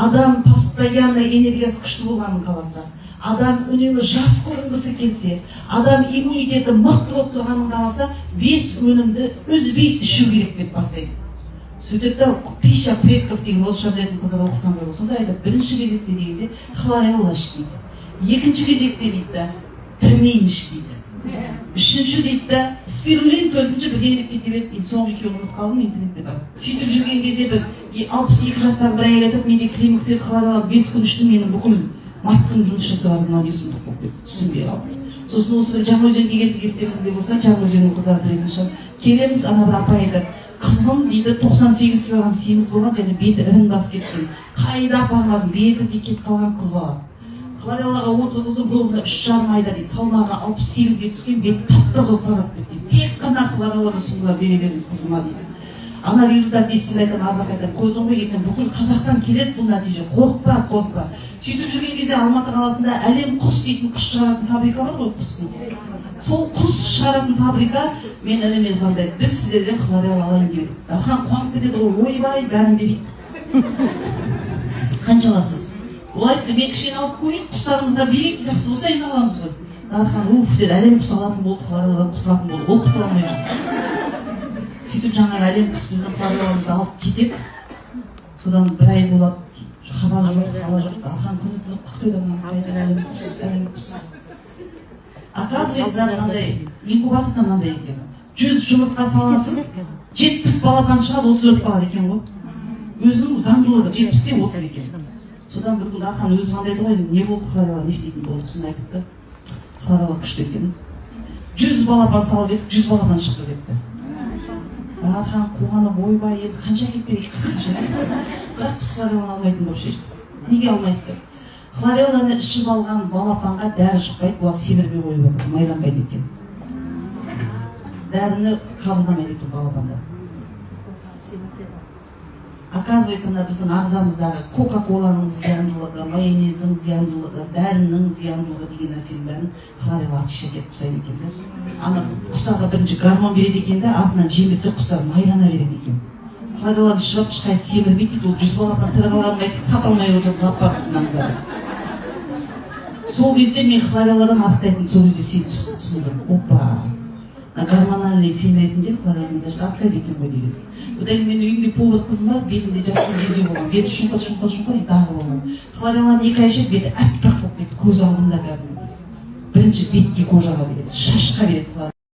адам постоянно энергиясы күшті болғанын қаласа, адам үнемі жас көрінгісі келсе, адам иммунитеті мықты болып тұрғанын қаласа, 5 өнімді үзбей ішу керек деп бастайды. Сөйтеді, пища предков деген орысша білетін қыздар оқысаңдар сонда айтады, бірінші кезекте дегенде хлорелла іш дейді. Екінші кезекте дейді, тірмейін іш дейді. Үшінші дейді, спирулин, төртінші бірдеңелік кете береді. Соңғы екеуін ұмытып қалдым, интернетте бар. Сөйтіп жүрген кезде бір 62 жастағы бір әйел айтады, менде климаксер хлорелла 5 күн ішті, менің бүкіл маттың жұмыс жасап мынау не сұмдық болып кетті, түсінбей қалды. Сосын осы бір Жаңаөзен дегенді естеріңізде болса, Жаңаөзеннің қыздары білетін шығар. Келеміз, ана бір апай айтады, қызым дейді 98 килограмм семіз болған және беті ірің басып кеткен. Қайда апармадым, беті де кетіп қалған қыз бала. Хлореллаға отырғыздым, ровно 3,5 айда дейді, салмағы 68-ге түскен, беті тап-таза болып тазарып кеткен. Тек қана хлорелланы сұңғылар бере берген қызыма дейді. Ана результат естіп айтам, ардақ айтам, көрдің ғой ертең бүкіл қазақтан келеді бұл нәтиже. Қорықпа, қорықпа. Сөйтіп жүрген кезде Алматы қаласында әлем құс дейтін құс шығаратын фабрика бар ғой, құстың. Сол құс шығаратын фабрика мен ініме звондайды, біз сіздерден хлорелла алайын деп. Дархан қуанып кетеді ғой, ойбай, бәрін берейік. Қаншаласыз? Ол айтты, мен кішкене алып қойып, құстарымызға берейік, жақсы болса енді аламыз ғой. Дархан, уф деді, әлем құс алатын болды, хлорелладан құтылатын болды, ол құтыла алмай жүр. Сөйтіп жаңағы әлем құс біздің хлорелламызды алып кетеді. Содан бір ай болады, хабар жоқ, хабар жоқ. Дархан күні түні күтеді, қайда әлем құс. Оказывается, мынандай инкубаторда мынандай екен. 100 жұмыртқа саласыз, 70 балапан шығады, 34 бала екен ғой. Өзінің заңдылығы 70-те 30 екен. Содан бір күн Дархан өзі маңдайды ғой, не болды хлорелла, не істейтін болды, сосын айтыпты. Хлорелла күшті екен. 100 балапан салып едік, 100 балапан шықты депті. Дархан қуанып, ойбай, енді қанша кеп берейік, бірақ біз хлорелланы алмайтын болып шештік. Неге алмайсыздар? Хлорелланы ішіп алған балапанға дәрі шықпайды, бұлар семірмей қойып отыр, майланбайды екен. Дәріні қабылдамайды екен балапанда. Оказывается, біздің ағзамыздағы кока-коланың зияндылығы, майонездің зияндылығы, дәрінің зияндылығы деген нәрсенің бәрін хлорелла атшы деп ұсайды екен. Ана құстарға бірінші гормон береді екен де, артынан жемесе құстар майлана береді екен. Хлорелланы ішіп алып, ешқай семірмейді, ол 100 балапан тірі қала алмайды, сата алмай отырып запасынан бәрі. Сол кезде мен хлорелладан артықтайтын сол кезде түсіндім. Опа! Гормональный семіретінде хлорелланы артықтайды екен ғой деген. Одан кейін мен үйімде повар қызым бар, бетінде жасыл безеу болған, беті шұңқыр и дағы болған. Хлорелланы 2 ай жеп, беті әппақ болып кетті, көз алдымда кәдімгі. Бірінші бетке кожаға береді, шашқа береді.